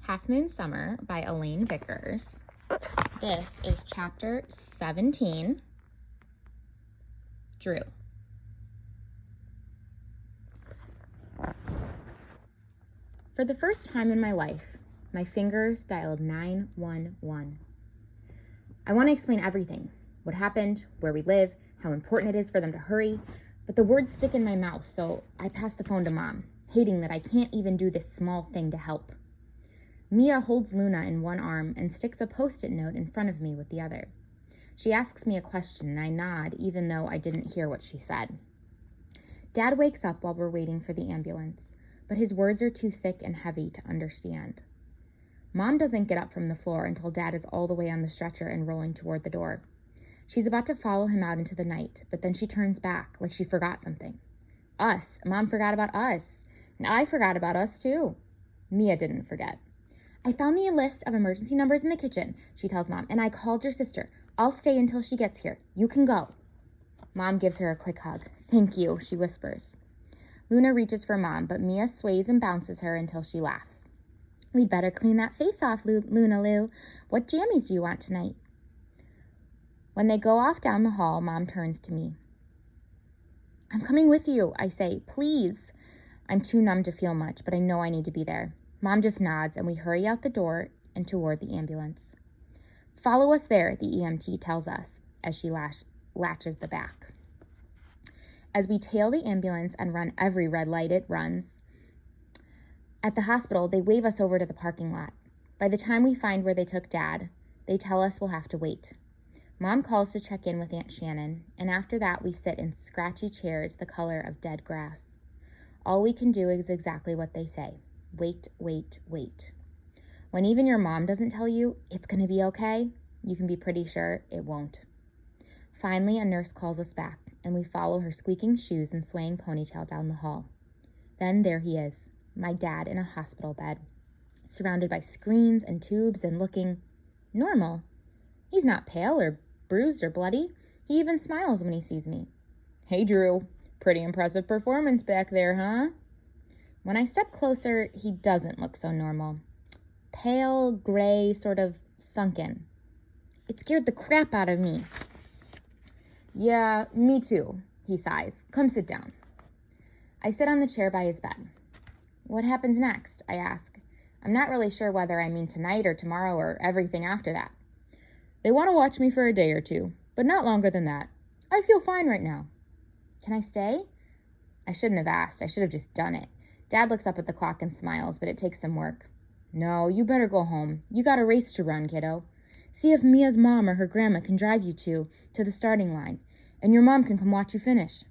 Half Moon Summer by Elaine Vickers. This is chapter 17, Drew. For the first time in my life, my fingers dialed 911. I want to explain everything, what happened, where we live, how important it is for them to hurry, but the words stick in my mouth, so I pass the phone to Mom, hating that I can't even do this small thing to help. Mia holds Luna in one arm and sticks a Post-it note in front of me with the other. She asks me a question and I nod, even though I didn't hear what she said. Dad wakes up while we're waiting for the ambulance, but his words are too thick and heavy to understand. Mom doesn't get up from the floor until Dad is all the way on the stretcher and rolling toward the door. She's about to follow him out into the night, but then she turns back like she forgot something. Us. Mom forgot about us. And I forgot about us too. Mia didn't forget. I found the list of emergency numbers in the kitchen, she tells Mom, and I called your sister. I'll stay until she gets here. You can go. Mom gives her a quick hug. Thank you, she whispers. Luna reaches for Mom, but Mia sways and bounces her until she laughs. We'd better clean that face off, Luna Lou. What jammies do you want tonight? When they go off down the hall, Mom turns to me. I'm coming with you, I say. Please. I'm too numb to feel much, but I know I need to be there. Mom just nods, and we hurry out the door and toward the ambulance. Follow us there, the EMT tells us, as she latches the back. As we tail the ambulance and run every red light it runs, at the hospital, they wave us over to the parking lot. By the time we find where they took Dad, they tell us we'll have to wait. Mom calls to check in with Aunt Shannon, and after that we sit in scratchy chairs the color of dead grass. All we can do is exactly what they say. Wait, wait, wait. When even your mom doesn't tell you it's going to be okay, you can be pretty sure it won't. Finally, a nurse calls us back, and we follow her squeaking shoes and swaying ponytail down the hall. Then there he is, my dad in a hospital bed, surrounded by screens and tubes and looking normal. He's not pale or bruised or bloody. He even smiles when he sees me. Hey, Drew. Pretty impressive performance back there, huh? When I step closer, he doesn't look so normal. Pale, gray, sort of sunken. It scared the crap out of me. Yeah, me too, he sighs. Come sit down. I sit on the chair by his bed. What happens next? I ask. I'm not really sure whether I mean tonight or tomorrow or everything after that. They want to watch me for a day or two, but not longer than that. I feel fine right now. Can I stay? I shouldn't have asked. I should have just done it. Dad looks up at the clock and smiles, but it takes some work. No, you better go home. You got a race to run, kiddo. See if Mia's mom or her grandma can drive you to the starting line, and your mom can come watch you finish.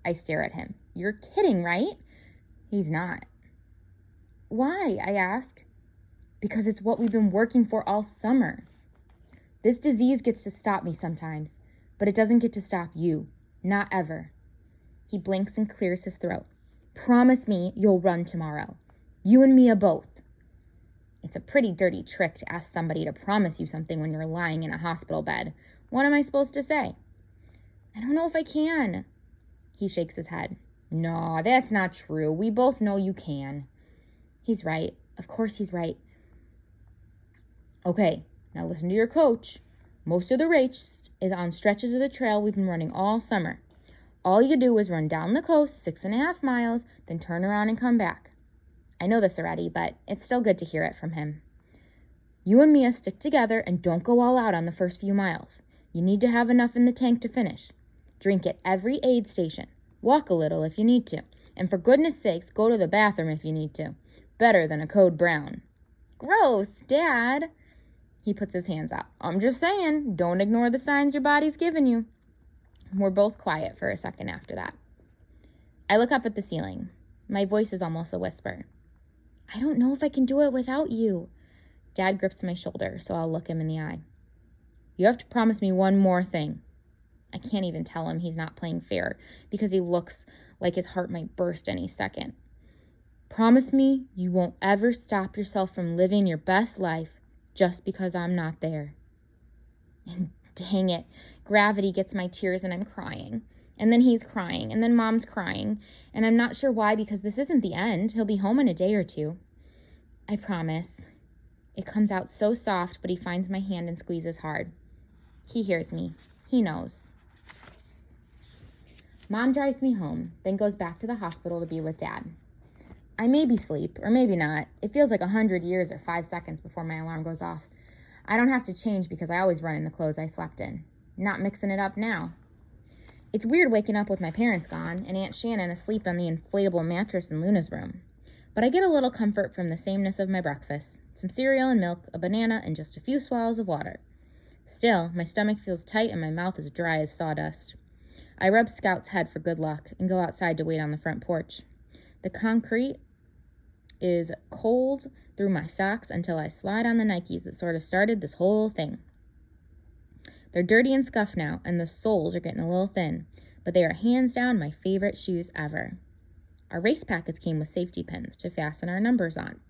I stare at him. You're kidding, right? He's not. Why? I ask. Because it's what we've been working for all summer. This disease gets to stop me sometimes, but it doesn't get to stop you. Not ever. He blinks and clears his throat. Promise me you'll run tomorrow. You and Mia both. It's a pretty dirty trick to ask somebody to promise you something when you're lying in a hospital bed. What am I supposed to say? I don't know if I can. He shakes his head. No, that's not true. We both know you can. He's right. Of course he's right. Okay, now listen to your coach. Most of the race is on stretches of the trail we've been running all summer. All you do is run down the coast 6.5 miles, then turn around and come back. I know this already, but it's still good to hear it from him. You and Mia stick together and don't go all out on the first few miles. You need to have enough in the tank to finish. Drink at every aid station. Walk a little if you need to. And for goodness sakes, go to the bathroom if you need to. Better than a code brown. Gross, Dad. He puts his hands out. I'm just saying, don't ignore the signs your body's giving you. We're both quiet for a second after that. I look up at the ceiling. My voice is almost a whisper. I don't know if I can do it without you. Dad grips my shoulder, so I'll look him in the eye. You have to promise me one more thing. I can't even tell him he's not playing fair because he looks like his heart might burst any second. Promise me you won't ever stop yourself from living your best life just because I'm not there. And dang it, gravity gets my tears and I'm crying. And then he's crying, and then Mom's crying, and I'm not sure why because this isn't the end. He'll be home in a day or two. I promise. It comes out so soft, but he finds my hand and squeezes hard. He hears me. He knows. Mom drives me home, then goes back to the hospital to be with Dad. I maybe sleep, or maybe not. It feels like 100 years or 5 seconds before my alarm goes off. I don't have to change because I always run in the clothes I slept in. Not mixing it up now. It's weird waking up with my parents gone and Aunt Shannon asleep on the inflatable mattress in Luna's room. But I get a little comfort from the sameness of my breakfast. Some cereal and milk, a banana, and just a few swallows of water. Still, my stomach feels tight and my mouth is dry as sawdust. I rub Scout's head for good luck and go outside to wait on the front porch. The concrete is cold through my socks until I slide on the Nikes that sort of started this whole thing. They're dirty and scuffed now, and the soles are getting a little thin, but they are hands down my favorite shoes ever. Our race packets came with safety pins to fasten our numbers on,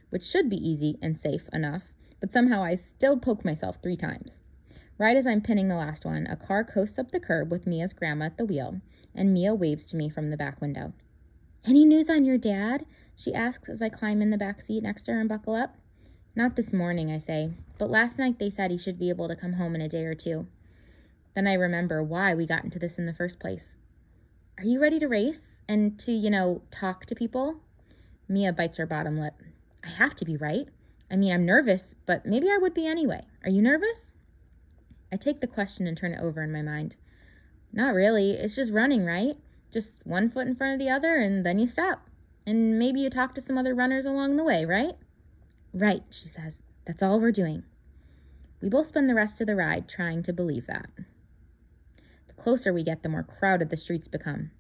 which should be easy and safe enough, but somehow I still poke myself 3 times. Right as I'm pinning the last one, a car coasts up the curb with Mia's grandma at the wheel, and Mia waves to me from the back window. "Any news on your dad?" she asks as I climb in the back seat next to her and buckle up. "Not this morning," I say, "but last night they said he should be able to come home in a day or 2. Then I remember why we got into this in the first place. "Are you ready to race? And to, talk to people?" Mia bites her bottom lip. "I have to be, right? I mean, I'm nervous, but maybe I would be anyway. Are you nervous?" I take the question and turn it over in my mind. "Not really. It's just running, right? Just one foot in front of the other, and then you stop. And maybe you talk to some other runners along the way, right?" "Right," she says. "That's all we're doing." We both spend the rest of the ride trying to believe that. The closer we get, the more crowded the streets become.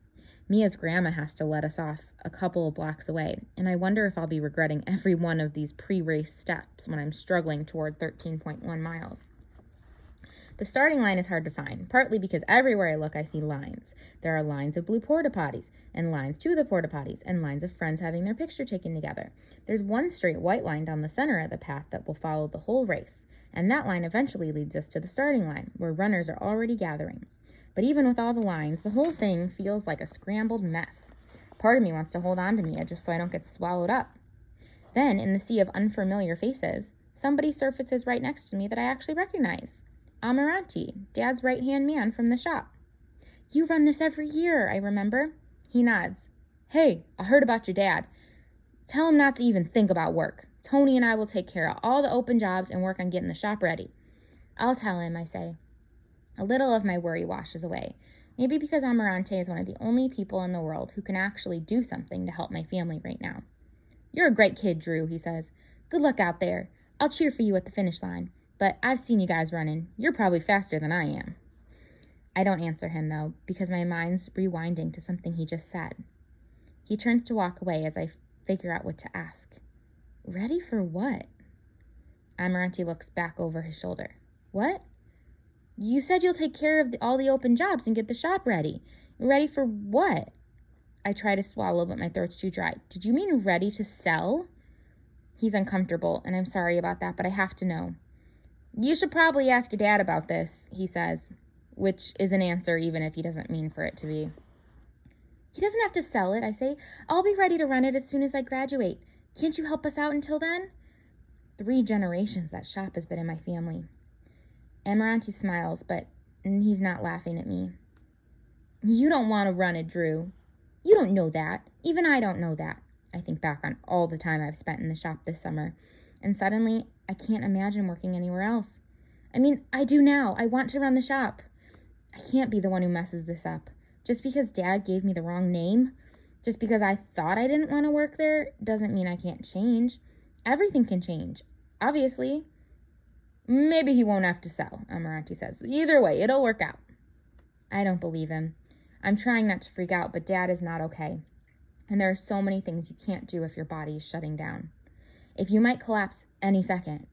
Mia's grandma has to let us off a couple of blocks away, and I wonder if I'll be regretting every one of these pre-race steps when I'm struggling toward 13.1 miles. The starting line is hard to find, partly because everywhere I look I see lines. There are lines of blue porta potties, and lines to the porta potties, and lines of friends having their picture taken together. There's one straight white line down the center of the path that will follow the whole race, and that line eventually leads us to the starting line, where runners are already gathering. But even with all the lines, the whole thing feels like a scrambled mess. Part of me wants to hold on to Mia just so I don't get swallowed up. Then, in the sea of unfamiliar faces, somebody surfaces right next to me that I actually recognize. Amirante, Dad's right-hand man from the shop. "You run this every year," I remember. He nods. "Hey, I heard about your dad. Tell him not to even think about work. Tony and I will take care of all the open jobs and work on getting the shop ready." "I'll tell him," I say. A little of my worry washes away. Maybe because Amirante is one of the only people in the world who can actually do something to help my family right now. "You're a great kid, Drew," he says. "Good luck out there. I'll cheer for you at the finish line. But I've seen you guys running. You're probably faster than I am." I don't answer him, though, because my mind's rewinding to something he just said. He turns to walk away as I figure out what to ask. "Ready for what?" Amirante looks back over his shoulder. "What?" "You said you'll take care of all the open jobs and get the shop ready. Ready for what?" I try to swallow, but my throat's too dry. "Did you mean ready to sell?" He's uncomfortable, and I'm sorry about that, but I have to know. "You should probably ask your dad about this," he says, which is an answer even if he doesn't mean for it to be. "He doesn't have to sell it," I say. "I'll be ready to run it as soon as I graduate. Can't you help us out until then?" 3 generations that shop has been in my family. Amirante smiles, but he's not laughing at me. "You don't want to run it, Drew. You don't know that. Even I don't know that." I think back on all the time I've spent in the shop this summer, and suddenly I can't imagine working anywhere else. I mean, I do now. I want to run the shop. I can't be the one who messes this up. Just because Dad gave me the wrong name, just because I thought I didn't want to work there, doesn't mean I can't change. Everything can change, obviously. "Maybe he won't have to sell," Amirante says. "Either way, it'll work out." I don't believe him. I'm trying not to freak out, but Dad is not okay. And there are so many things you can't do if your body is shutting down. If you might collapse any second.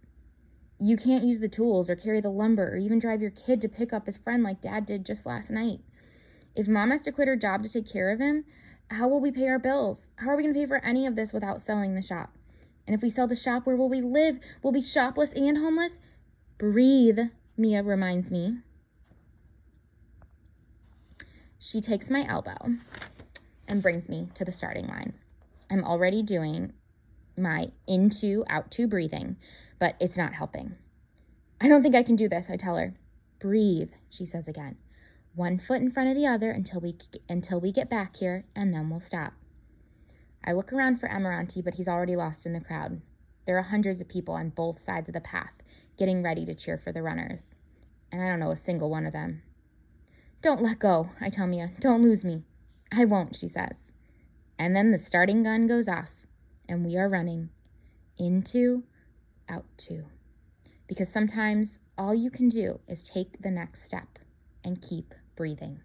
You can't use the tools or carry the lumber or even drive your kid to pick up his friend like Dad did just last night. If Mom has to quit her job to take care of him, how will we pay our bills? How are we going to pay for any of this without selling the shop? And if we sell the shop, where will we live? We'll be shopless and homeless? "Breathe," Mia reminds me. She takes my elbow and brings me to the starting line. I'm already doing my into, out to breathing, but it's not helping. I don't think I can do this, I tell her. Breathe, she says again. 1 foot in front of the other until we get back here, and then we'll stop. I look around for Emerante, but he's already lost in the crowd. There are hundreds of people on both sides of the path, getting ready to cheer for the runners. And I don't know a single one of them. Don't let go, I tell Mia. Don't lose me. I won't, she says. And then the starting gun goes off, and we are running. Into, out to. Because sometimes all you can do is take the next step and keep breathing.